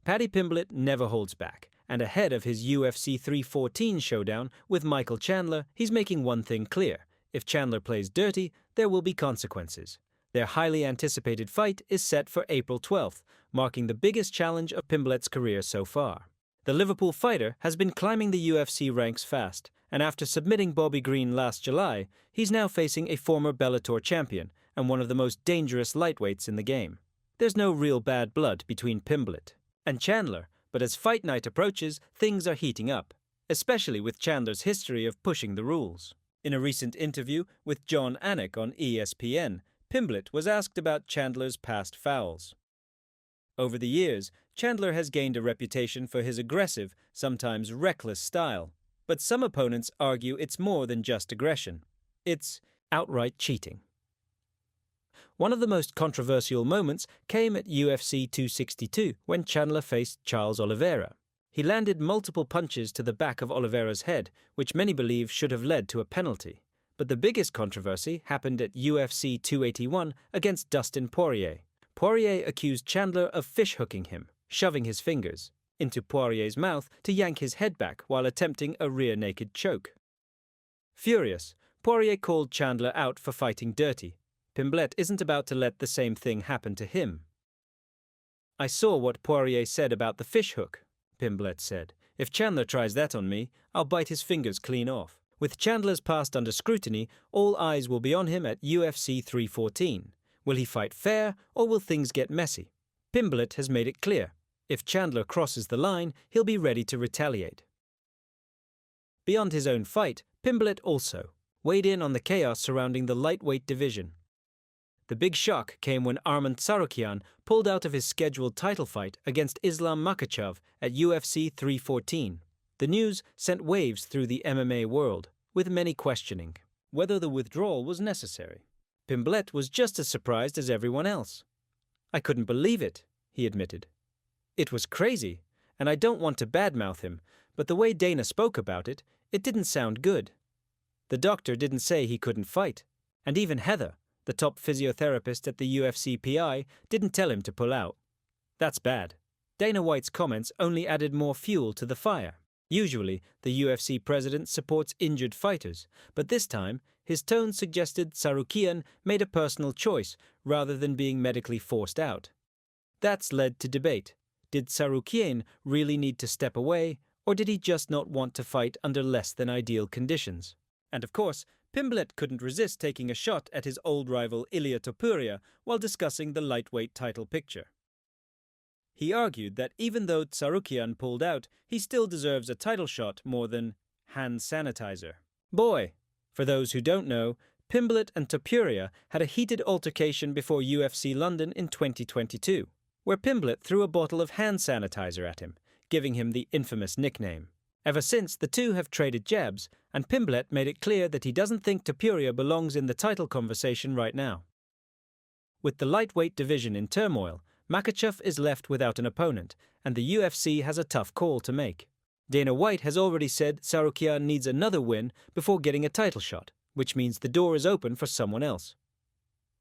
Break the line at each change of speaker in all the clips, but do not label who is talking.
Paddy Pimblett never holds back, and ahead of his UFC 314 showdown with Michael Chandler, he's making one thing clear. If Chandler plays dirty, there will be consequences. Their highly anticipated fight is set for April 12th, marking the biggest challenge of Pimblett's career so far. The Liverpool fighter has been climbing the UFC ranks fast, and after submitting Bobby Green last July, he's now facing a former Bellator champion and one of the most dangerous lightweights in the game. There's no real bad blood between Pimblett and Chandler, but as fight night approaches, things are heating up, especially with Chandler's history of pushing the rules. In a recent interview with John Anik on ESPN, Pimblett was asked about Chandler's past fouls. Over the years, Chandler has gained a reputation for his aggressive, sometimes reckless style, but some opponents argue it's more than just aggression. It's outright cheating. One of the most controversial moments came at UFC 262 when Chandler faced Charles Oliveira. He landed multiple punches to the back of Oliveira's head, which many believe should have led to a penalty. But the biggest controversy happened at UFC 281 against Dustin Poirier. Poirier accused Chandler of fishhooking him, shoving his fingers into Poirier's mouth to yank his head back while attempting a rear naked choke. Furious, Poirier called Chandler out for fighting dirty. Pimblett isn't about to let the same thing happen to him. "I saw what Poirier said about the fishhook," Pimblett said. "If Chandler tries that on me, I'll bite his fingers clean off." With Chandler's past under scrutiny, all eyes will be on him at UFC 314. Will he fight fair, or will things get messy? Pimblett has made it clear. If Chandler crosses the line, he'll be ready to retaliate. Beyond his own fight, Pimblett also weighed in on the chaos surrounding the lightweight division. The big shock came when Arman Tsarukyan pulled out of his scheduled title fight against Islam Makhachev at UFC 314. The news sent waves through the MMA world, with many questioning whether the withdrawal was necessary. Pimblett was just as surprised as everyone else. "I couldn't believe it," he admitted. "It was crazy, and I don't want to badmouth him, but the way Dana spoke about it, it didn't sound good. The doctor didn't say he couldn't fight, and even Heather, the top physiotherapist at the UFC PI, didn't tell him to pull out. That's bad." Dana White's comments only added more fuel to the fire. Usually, the UFC president supports injured fighters, but this time, his tone suggested Tsarukyan made a personal choice rather than being medically forced out. That's led to debate. Did Tsarukyan really need to step away, or did he just not want to fight under less than ideal conditions? And of course, Pimblett couldn't resist taking a shot at his old rival Ilia Topuria while discussing the lightweight title picture. He argued that even though Tsarukyan pulled out, he still deserves a title shot more than hand sanitizer. Boy! For those who don't know, Pimblett and Topuria had a heated altercation before UFC London in 2022, where Pimblett threw a bottle of hand sanitizer at him, giving him the infamous nickname. Ever since, the two have traded jabs, and Pimblett made it clear that he doesn't think Topuria belongs in the title conversation right now. With the lightweight division in turmoil, Makhachev is left without an opponent, and the UFC has a tough call to make. Dana White has already said Tsarukyan needs another win before getting a title shot, which means the door is open for someone else.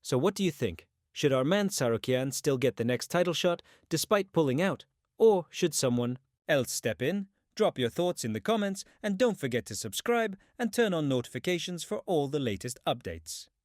So what do you think? Should Arman Tsarukyan still get the next title shot despite pulling out, or should someone else step in? Drop your thoughts in the comments, and don't forget to subscribe and turn on notifications for all the latest updates.